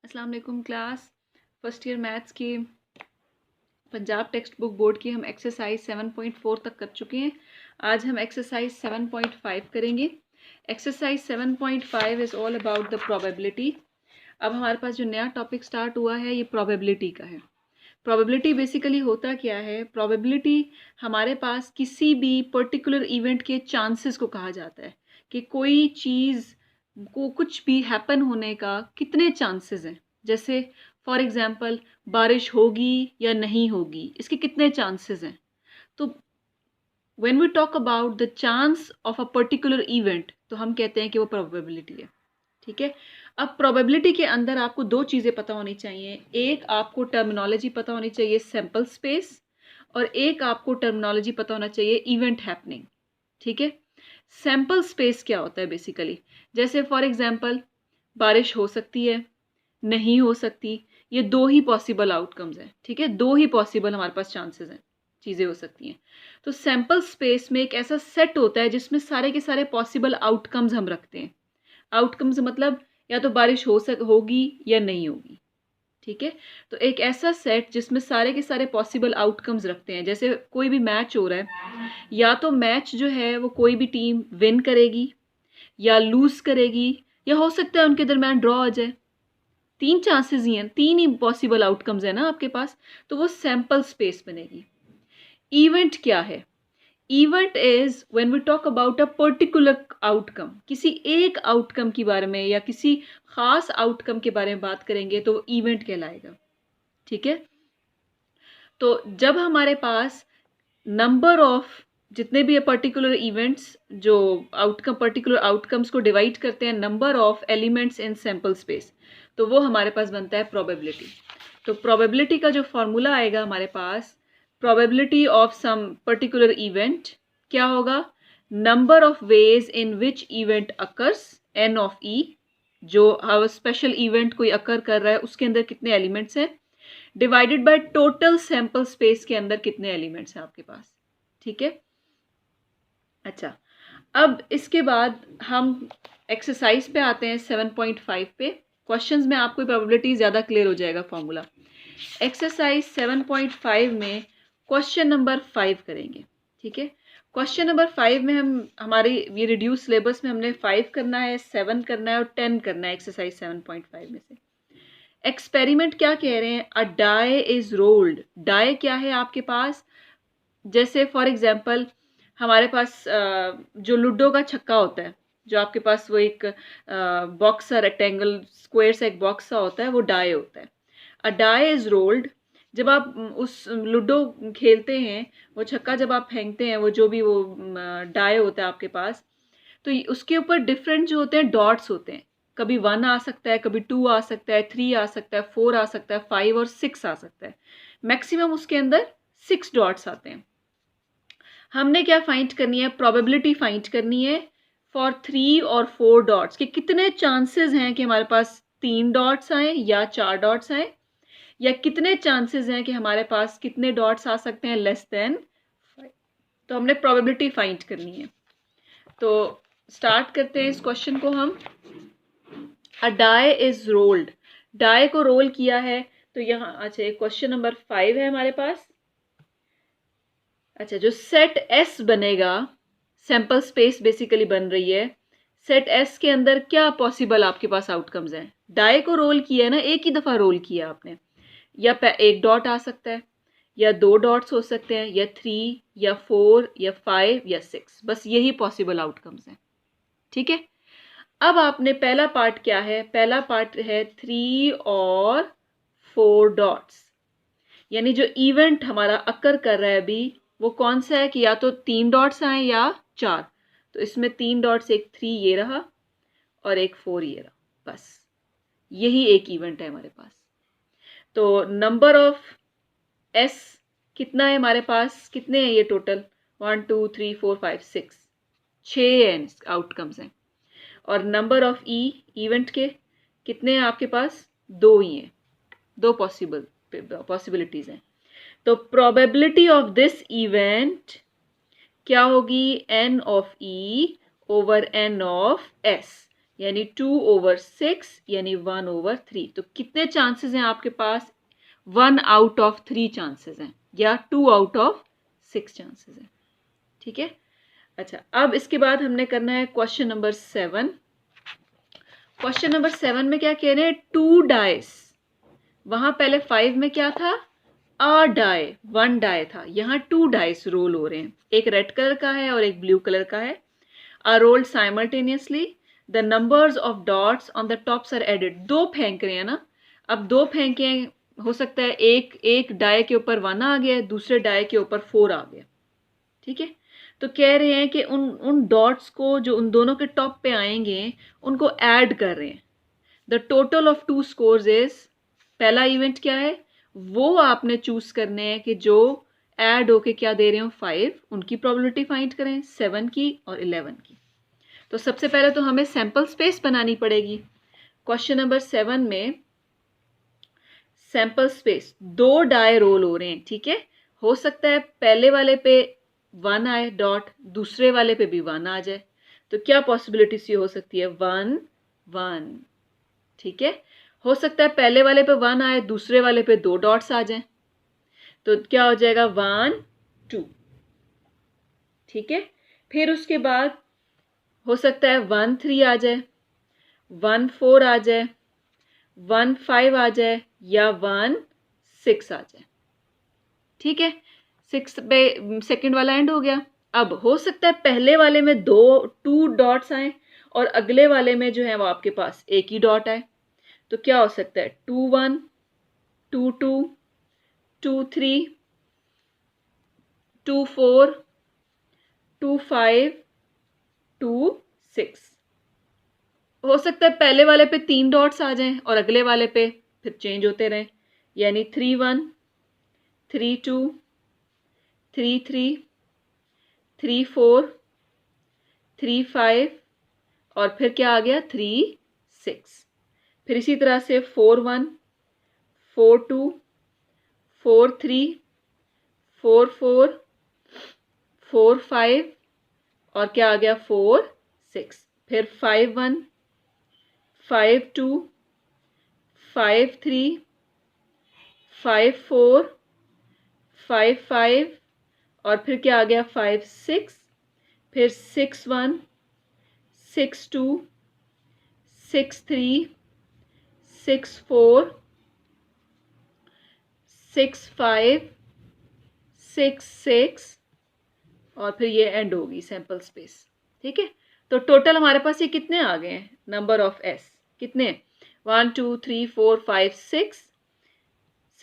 अस्सलाम वालेकुम class first year maths की पंजाब टेक्स्ट बुक बोर्ड की हम एक्सरसाइज 7.4 तक कर चुके हैं। आज हम एक्सरसाइज 7.5 करेंगे। Exercise 7.5 is all about the probability. अब हमारे पास जो नया टॉपिक स्टार्ट हुआ है ये प्रोबेबिलिटी का है। प्रोबेबिलिटी बेसिकली होता क्या है? प्रोबेबिलिटी हमारे पास किसी भी पर्टिकुलर इवेंट के चांसेस को कहा जाता है कि कोई चीज़ को कुछ भी हैपन होने का कितने चांसेस हैं। जैसे फॉर एग्जांपल बारिश होगी या नहीं होगी, इसके कितने चांसेस हैं। तो when we talk about the chance of a particular event तो हम कहते हैं कि वो प्रोबेबिलिटी है। ठीक है। अब प्रोबेबिलिटी के अंदर आपको दो चीज़ें पता होनी चाहिए। एक आपको टर्मिनोलॉजी पता होनी चाहिए सैंपल स्पेस, और एक आपको टर्मिनोलॉजी पता होना चाहिए इवेंट हैपनिंग। ठीक है। सैंपल स्पेस क्या होता है बेसिकली? जैसे फॉर एग्जांपल बारिश हो सकती है, नहीं हो सकती, ये दो ही पॉसिबल आउटकम्स हैं। ठीक है, दो ही पॉसिबल हमारे पास चांसेस हैं, चीज़ें हो सकती हैं। तो सैंपल स्पेस में एक ऐसा सेट होता है जिसमें सारे के सारे पॉसिबल आउटकम्स हम रखते हैं। आउटकम्स मतलब या तो बारिश होगी या नहीं होगी। ठीक है। तो एक ऐसा सेट जिसमें सारे के सारे पॉसिबल आउटकम्स रखते हैं। जैसे कोई भी मैच हो रहा है, या तो मैच जो है वो कोई भी टीम विन करेगी या लूज करेगी, या हो सकता है उनके दरमियान ड्रॉ आ जाए। तीन चांसेस ही हैं, तीन ही पॉसिबल आउटकम्स है ना आपके पास। तो वो सैंपल स्पेस बनेगी। इवेंट क्या है? Event is when we talk about a particular outcome. किसी एक आउटकम के बारे में या किसी खास आउटकम के बारे में बात करेंगे तो वो इवेंट कहलाएगा। ठीक है। तो जब हमारे पास नंबर ऑफ जितने भी पर्टिकुलर इवेंट्स जो आउटकम पर्टिकुलर आउटकम्स को डिवाइड करते हैं number of elements in sample space, तो वो हमारे पास बनता है प्रोबेबिलिटी। तो प्रोबेबिलिटी का जो फॉर्मूला आएगा हमारे पास, probability of some particular event क्या होगा? Number of ways in which event occurs, N of E, जो हर स्पेशल इवेंट कोई अकर कर रहा है उसके अंदर कितने एलिमेंट्स हैं, divided by total sample space के अंदर कितने एलिमेंट्स हैं आपके पास। ठीक है। अच्छा, अब इसके बाद हम एक्सरसाइज पे आते हैं 7.5 पे। क्वेश्चंस में आपको प्रोबेबिलिटी ज़्यादा क्लियर हो जाएगा फॉर्मूला। एक्सरसाइज 7.5 में क्वेश्चन नंबर 5 करेंगे। ठीक है। क्वेश्चन नंबर 5 में हम हमारी ये रिड्यूस सिलेबस में हमने 5 करना है, 7 करना है और 10 करना है एक्सरसाइज 7.5 में से। एक्सपेरिमेंट क्या कह रहे हैं? अ डाई इज रोल्ड। डाई क्या है आपके पास? जैसे फॉर एग्जांपल हमारे पास जो लूडो का छक्का होता है, जो आपके पास वो एक बॉक्स सा रेक्टेंगल स्क्वायर सा एक बॉक्स सा होता है, वो डाई होता है। अ डाई इज रोल्ड। जब आप उस लूडो खेलते हैं, वो छक्का जब आप फेंकते हैं, वो जो भी वो डाई होता है आपके पास, तो उसके ऊपर डिफरेंट जो होते हैं डॉट्स होते हैं। कभी 1 आ सकता है, कभी 2 आ सकता है, 3 आ सकता है, 4 आ सकता है, 5 और 6 आ सकता है। मैक्सिमम उसके अंदर 6 डॉट्स आते हैं। हमने क्या फाइंड करनी है? प्रोबेबिलिटी फाइंड करनी है फॉर 3 और 4 डॉट्स कि कितने चांसेस हैं कि हमारे पास 3 डॉट्स आए या 4 डॉट्स आए, या कितने चांसेस हैं कि हमारे पास कितने डॉट्स आ सकते हैं लेस देन 5। तो हमने प्रोबेबिलिटी फाइंड करनी है। तो स्टार्ट करते हैं इस क्वेश्चन को हम। अ डाई इज रोल्ड। डाई को रोल किया है तो यहाँ अच्छा क्वेश्चन नंबर 5 है हमारे पास। अच्छा, जो सेट एस बनेगा, सैंपल स्पेस बेसिकली बन रही है। सेट एस के अंदर क्या पॉसिबल आपके पास आउटकम्स हैं? डाई को रोल किया है ना, एक ही दफ़ा रोल किया आपने। या एक डॉट आ सकता है, या 2 डॉट्स हो सकते हैं, या 3 या 4 या 5 या 6, बस यही पॉसिबल आउटकम्स हैं। ठीक है। अब आपने पहला पार्ट क्या है? पहला पार्ट है 3 और 4 डॉट्स, यानी जो इवेंट हमारा अकर कर रहा है अभी वो कौन सा है कि या तो 3 डॉट्स आए या 4। तो इसमें 3 डॉट्स, एक 3 ये रहा और एक 4 ये रहा, बस यही एक इवेंट है हमारे पास। तो नंबर ऑफ एस कितना है हमारे पास? कितने हैं ये टोटल? 1 2 3 4 5 6, 6 आउटकम्स हैं। और नंबर ऑफ ई इवेंट के कितने हैं आपके पास? 2 ही हैं, 2 पॉसिबिलिटीज हैं। तो प्रोबेबिलिटी ऑफ दिस इवेंट क्या होगी? N of E over N of S. यानी 2/6 यानी 1/3। तो कितने चांसेस हैं आपके पास? 1/3 चांसेस हैं या 2/6 चांसेस हैं। ठीक है। अच्छा, अब इसके बाद हमने करना है क्वेश्चन नंबर 7। क्वेश्चन नंबर 7 में क्या कह रहे हैं? 2 डाइस। वहां पहले 5 में क्या था? अ डाई, 1 डाई था। यहाँ 2 डाइस रोल हो रहे हैं, एक रेड कलर का है और एक ब्लू कलर का है। Are rolled simultaneously, the numbers of dots on the tops are added. 2 फेंक रहे हैं ना, अब 2 फेंके, हो सकता है एक डाई के ऊपर 1 आ गया, दूसरे डाई के ऊपर 4 आ गया। ठीक है। तो कह रहे हैं कि उन डॉट्स को जो उन दोनों के टॉप पे आएंगे उनको ऐड कर रहे हैं। The total of 2 scores is, पहला इवेंट क्या है वो आपने चूज करने हैं कि जो ऐड होके क्या दे रहे हो 5, उनकी प्रोबेबिलिटी फाइंड करें 7 की और 11 की। तो सबसे पहले तो हमें सैंपल स्पेस बनानी पड़ेगी। क्वेश्चन नंबर 7 में सैंपल स्पेस, 2 डाई रोल हो रहे हैं। ठीक है, हो सकता है पहले वाले पे 1 आए डॉट, दूसरे वाले पे भी 1 आ जाए। तो क्या पॉसिबिलिटीज ये हो सकती है? 1 1। ठीक है, हो सकता है पहले वाले पे 1 आए, दूसरे वाले पे 2 डॉट्स आ जाएं। तो क्या हो जाएगा? 1 2। ठीक है, फिर उसके बाद हो सकता है 1 3 आ जाए, 1 4 आ जाए, 1 5 आ जाए या 1 6 आ जाए। ठीक है, 6 पे सेकंड वाला एंड हो गया। अब हो सकता है पहले वाले में 2 डॉट्स आए और अगले वाले में जो है वो आपके पास एक ही डॉट आए। तो क्या हो सकता है? 2 1 2 2 2 3 2 4 2 5 2 6। हो सकता है पहले वाले पे 3 डॉट्स आ जाएं और अगले वाले पे फिर चेंज होते रहें, यानी 3 1 3 2 3 3 3 4 3 5 और फिर क्या आ गया? 3 6। फिर इसी तरह से 4 1 4 2 4 3 4 4 4 5 और क्या आ गया? 4 6। फिर 5 1 5 2 5 3 5 4 5 5 और फिर क्या आ गया? 5 6। फिर 6 1 6 2 6 3 6 4 6 5 6 6 और फिर ये एंड होगी सैंपल स्पेस। ठीक है, तो टोटल हमारे पास ये कितने आ गए हैं? नंबर ऑफ एस कितने? 1 2 3 4 5 6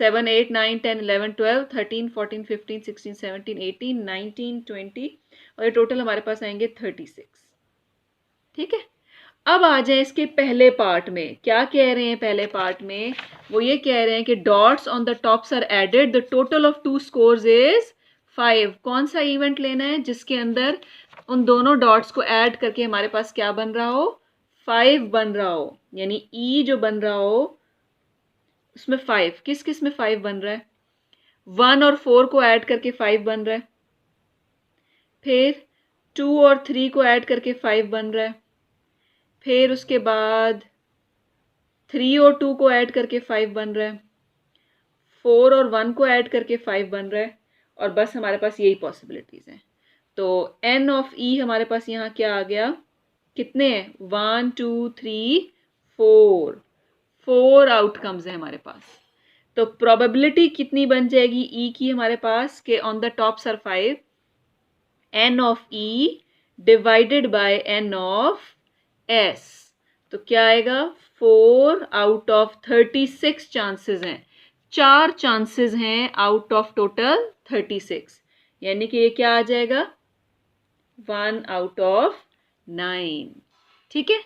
7 8 9 10 11 12 13 14 15 16 17 18 19 20 और ये टोटल हमारे पास आएंगे 36। ठीक है, अब आ जाए इसके पहले पार्ट में। क्या कह रहे हैं पहले पार्ट में? वो ये कह रहे हैं कि dots on the tops are added, the total of 2 scores is 5। कौन सा इवेंट लेना है जिसके अंदर उन दोनों डॉट्स को ऐड करके हमारे पास क्या बन रहा हो? 5 बन रहा हो, यानी ई जो बन रहा हो उसमें 5, किस किस में 5 बन रहा है? 1 और 4 को ऐड करके 5 बन रहा है, फिर 2 और 3 को ऐड करके 5 बन रहा है, फिर उसके बाद 3 और 2 को ऐड करके 5 बन रहा है, 4 और 1 को ऐड करके 5 बन रहा है, और बस हमारे पास यही पॉसिबिलिटीज हैं। तो एन ऑफ ई हमारे पास यहाँ क्या आ गया? कितने हैं? 1 2 3 4, 4 आउटकम्स हैं हमारे पास। तो प्रोबेबिलिटी कितनी बन जाएगी ई की हमारे पास कि on the tops are 5? N of E divided by N of S. तो क्या आएगा? 4 आउट ऑफ 36 चांसेस हैं, 4 चांसेस हैं आउट ऑफ टोटल 36, यानी कि ये क्या आ जाएगा? 1 आउट ऑफ 9। ठीक है,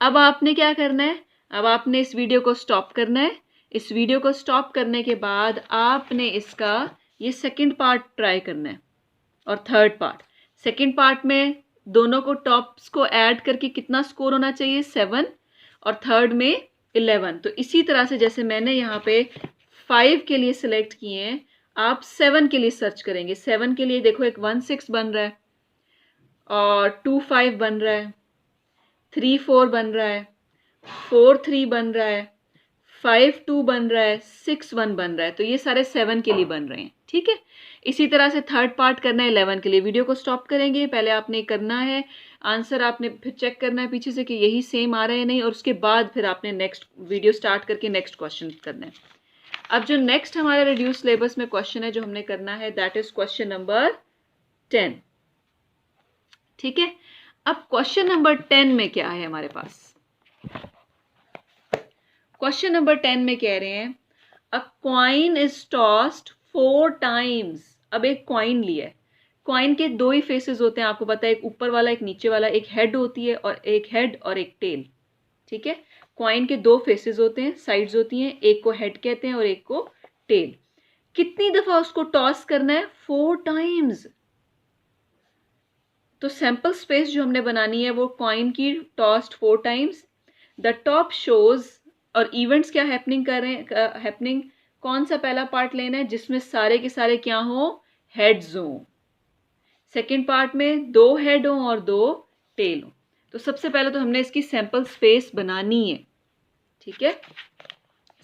अब आपने क्या करना है? अब आपने इस वीडियो को स्टॉप करना है। इस वीडियो को स्टॉप करने के बाद आपने इसका ये सेकंड पार्ट ट्राई करना है और थर्ड पार्ट। सेकंड पार्ट में दोनों को टॉप्स को ऐड करके कितना स्कोर होना चाहिए? 7, और थर्ड में 11। तो इसी तरह से जैसे मैंने यहाँ पे 5 के लिए सिलेक्ट किए हैं, आप 7 के लिए सर्च करेंगे। 7 के लिए देखो एक 1 6 बन रहा है और 2 5 बन रहा है, 3-4 बन रहा है, 4-3 बन रहा है, 5-2 बन रहा है, 6-1 बन रहा है। तो ये सारे 7 के लिए बन रहे हैं, ठीक है। इसी तरह से थर्ड पार्ट करना है 11 के लिए। वीडियो को स्टॉप करेंगे, पहले आपने करना है आंसर, आपने फिर चेक करना है पीछे से कि यही सेम आ रहा है नहीं, और उसके बाद फिर आपने नेक्स्ट वीडियो स्टार्ट करके नेक्स्ट क्वेश्चन करना है। अब जो नेक्स्ट हमारे रिड्यूस सिलेबस में क्वेश्चन है जो हमने करना है, दैट इज क्वेश्चन नंबर 10, ठीक है। अब क्वेश्चन नंबर 10 में क्या है हमारे पास? क्वेश्चन नंबर 10 में कह रहे हैं अ कॉइन इज टॉस्ड 4 टाइम्स। अब एक कॉइन लिया है, कॉइन के दो ही फेसेस होते हैं, आपको पता है, एक ऊपर वाला एक नीचे वाला, एक हेड होती है और एक हेड और एक टेल, ठीक है। कॉइन के दो फेसेस होते हैं, साइड्स होती हैं, एक को हेड कहते हैं और एक को टेल। कितनी दफा उसको टॉस करना है? 4 टाइम्स। तो सैंपल स्पेस जो हमने बनानी है वो कॉइन की tossed 4 times. The top shows, और इवेंट्स क्या हैपनिंग कर रहे हैं, हैपनिंग कौन सा पहला पार्ट लेना है जिसमें सारे के सारे क्या हो? हेड्स हो। सेकेंड पार्ट में 2 हेड हो और 2 टेल हो। तो सबसे पहले तो हमने इसकी सैंपल स्पेस बनानी है, ठीक है।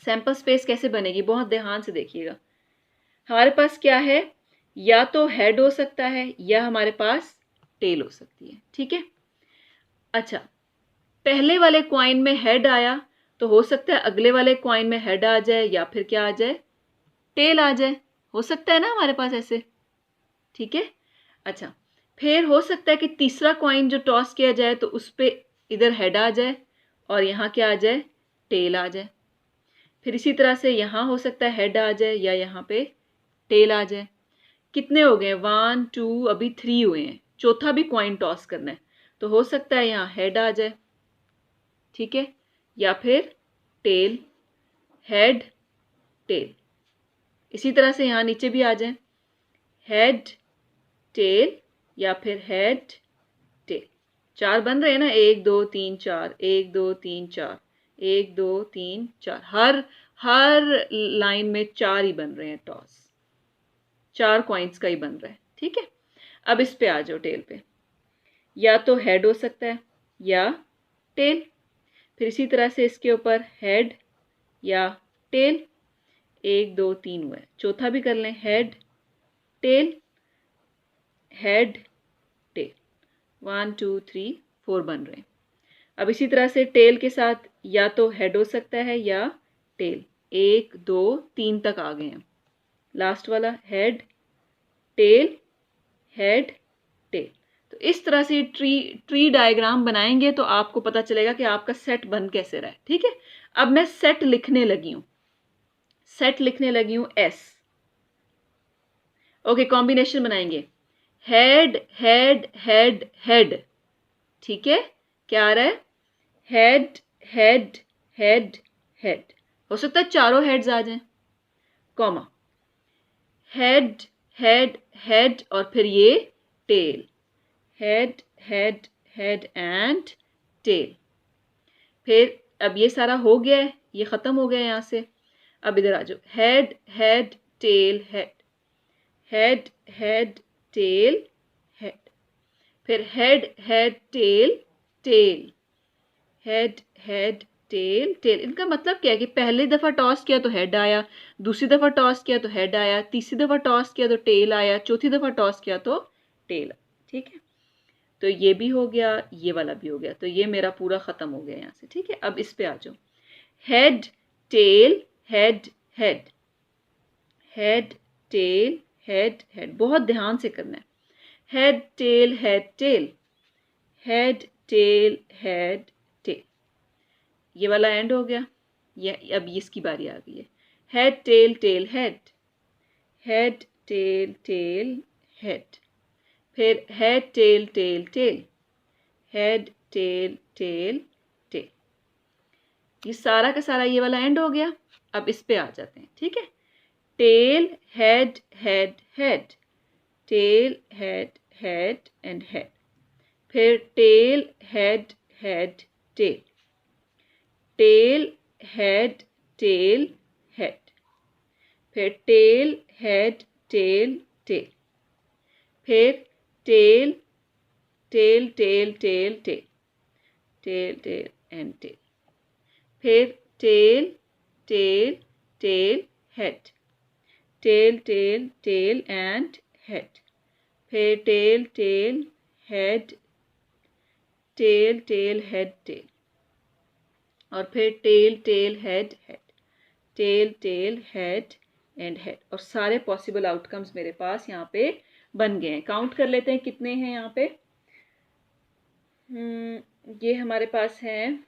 सैंपल स्पेस कैसे बनेगी? बहुत ध्यान से देखिएगा। हमारे पास क्या है, या तो हेड हो सकता है या हमारे पास टेल हो सकती है, ठीक है। अच्छा, पहले वाले कॉइन में हेड आया तो हो सकता है अगले वाले कॉइन में हेड आ जाए या फिर क्या आ जाए? टेल आ जाए। हो सकता है ना हमारे पास ऐसे, ठीक है। अच्छा, फिर हो सकता है कि तीसरा कॉइन जो टॉस किया जाए तो उस पे इधर हेड आ जाए और यहाँ क्या आ जाए? टेल आ जाए। फिर इसी तरह से यहाँ हो सकता है हेड आ जाए या यहाँ पे टेल आ जाए। कितने हो गए? 1 2, अभी 3 हुए हैं। चौथा भी कॉइन टॉस करना है तो हो सकता है यहाँ हेड आ जाए, ठीक है, या फिर टेल, हेड, टेल। इसी तरह से यहाँ नीचे भी आ जाए, हेड, टेल या फिर हेड, टेल। 4 बन रहे हैं ना, 1 2 3 4, 1 2 3 4, 1 2 3 4, हर लाइन में 4 ही बन रहे हैं टॉस, 4 कॉइन्स का ही बन रहा है, ठीक है। अब इस पे आ जाओ, टेल पे। या तो हेड हो सकता है या टेल। फिर इसी तरह से इसके ऊपर हेड या टेल। 1 2 3 हुआ है, चौथा भी कर लें, हेड, टेल, हेड, टेल। 1 2 3 4 बन रहे हैं। अब इसी तरह से टेल के साथ या तो हेड हो सकता है या टेल। 1 2 3 तक आ गए हैं। लास्ट वाला हेड, टेल, हेड, टेल। तो इस तरह से ट्री डायग्राम बनाएंगे तो आपको पता चलेगा कि आपका सेट बन कैसे रहा है, ठीक है। अब मैं सेट लिखने लगी हूं, सेट लिखने लगी हूं एस। ओके, कॉम्बिनेशन बनाएंगे, हेड हेड हेड हेड, ठीक है। क्या आ रहा है? Head head head head. हो सकता है चारों हेड्स आ जाएं, कॉमा, हेड हेड हेड और फिर ये tail, head head head and tail. फिर अब ये सारा हो गया है, ये खत्म हो गया यहाँ से। अब इधर आ जाओ, head head tail head, head head tail head, फिर head head tail tail, head head tail tail. इनका मतलब क्या है कि पहली दफा टॉस किया तो हेड आया, दूसरी दफा टॉस किया तो हेड आया, तीसरी दफा टॉस किया तो टेल आया, चौथी दफा टॉस किया तो टेल, ठीक है। तो ये भी हो गया, ये वाला भी हो गया, तो ये मेरा पूरा खत्म हो गया यहाँ से, ठीक है। अब इस पे आ जाओ, head tail head head, head tail head head. बहुत ध्यान से करना है, head tail head tail, head tail head tell. ये वाला एंड हो गया, ये अब इसकी बारी आ गई है, head tail tail head, head tail tail head, फिर head tail tail tail, head tail tail tail. ये सारा का सारा ये वाला एंड हो गया। अब इस पे आ जाते हैं, ठीक है। Tail head head head, tail head head and head, फिर tail head head tail, tail head tail head, फिर टेल हेड टेल टेल, फिर tail tail tail tail tail, tail tail and tail, फिर tail tail tail head, tail tail tail and head, फिर tail tail head tail tail head tail, और फिर tail tail head head, tail tail head and head. और सारे possible outcomes मेरे पास यहाँ पे बन गए हैं। काउंट कर लेते हैं कितने हैं यहाँ पे। ये हमारे पास हैं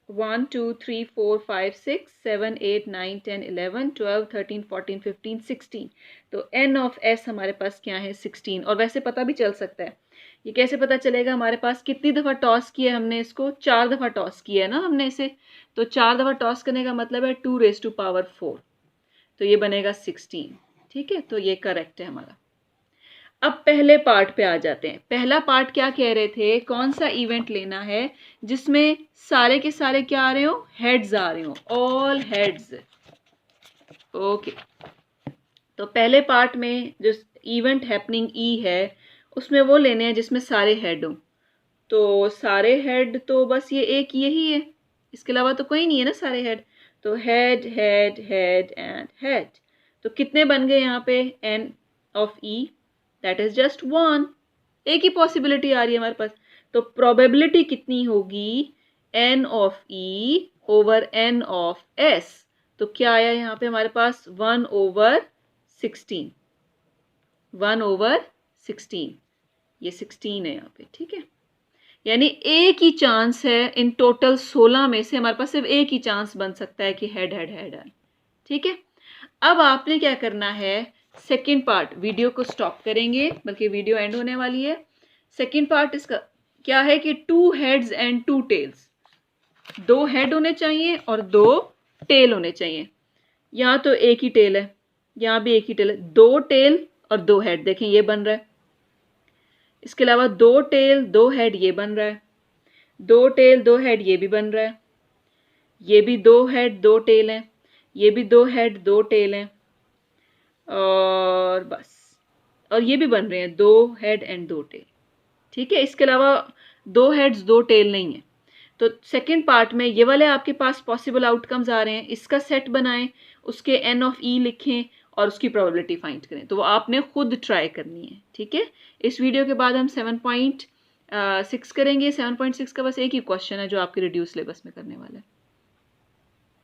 1 2 3 4 5 6 7 8 9 10 11 12 13 14 15 16। तो n ऑफ s हमारे पास क्या है 16। और वैसे पता भी चल सकता है, ये कैसे पता चलेगा, हमारे पास कितनी दफ़ा टॉस किया है हमने इसको, 4 दफ़ा टॉस किया है ना हमने इसे, तो 4 दफ़ा टॉस करने का मतलब है 2⁴, तो ये बनेगा 16। ठीक है, तो ये करेक्ट है हमारा। अब पहले पार्ट पे आ जाते हैं। पहला पार्ट क्या कह रहे थे, कौन सा इवेंट लेना है जिसमें सारे के सारे क्या आ रहे हो, हेड्स आ रहे हो, ऑल हेड्स। ओके, तो पहले पार्ट में जो इवेंट हैपनिंग ई है उसमें वो लेने हैं जिसमें सारे हेड हो। तो सारे हेड तो बस ये एक यही है, इसके अलावा तो कोई नहीं है ना सारे हेड। तो head head head and head, तो कितने बन गए यहाँ पे, n of E, that is just 1। एक ही पॉसिबिलिटी आ रही है हमारे पास, तो प्रोबेबिलिटी कितनी होगी, N of E over N of S. तो क्या आया यहाँ पे हमारे पास 1/16, 1/16, ये 16 है यहाँ पे। ठीक है, यानी एक ही चांस है इन टोटल 16 में से, हमारे पास सिर्फ एक ही चांस बन सकता है कि हेड हेड हेड है। ठीक है, अब आपने क्या करना है, सेकंड पार्ट, वीडियो को स्टॉप करेंगे, बल्कि वीडियो एंड होने वाली है। सेकंड पार्ट इसका क्या है कि 2 हेड्स एंड 2 टेल्स, 2 हेड होने चाहिए और 2 टेल होने चाहिए। यहाँ तो एक ही टेल है, यहाँ भी एक ही टेल है, 2 टेल और 2 हेड, देखें ये बन रहा है। इसके अलावा 2 टेल 2 हेड ये बन रहा है, 2 टेल 2 हेड ये भी बन रहा है, ये भी 2 हेड 2 टेल हैं, ये भी 2 हेड 2 टेल हैं, और बस, और ये भी बन रहे हैं 2 हेड एंड 2 टेल। ठीक है, इसके अलावा 2 हेड्स 2 टेल नहीं है। तो सेकंड पार्ट में ये वाले आपके पास पॉसिबल आउटकम्स आ रहे हैं, इसका सेट बनाएं, उसके एन ऑफ ई लिखें और उसकी प्रोबेबिलिटी फाइंड करें। तो वो आपने खुद ट्राई करनी है। ठीक है, इस वीडियो के बाद हम 7.6 करेंगे। 7.6 का बस एक ही क्वेश्चन है जो आपके रिड्यूस सिलेबस में करने वाला है।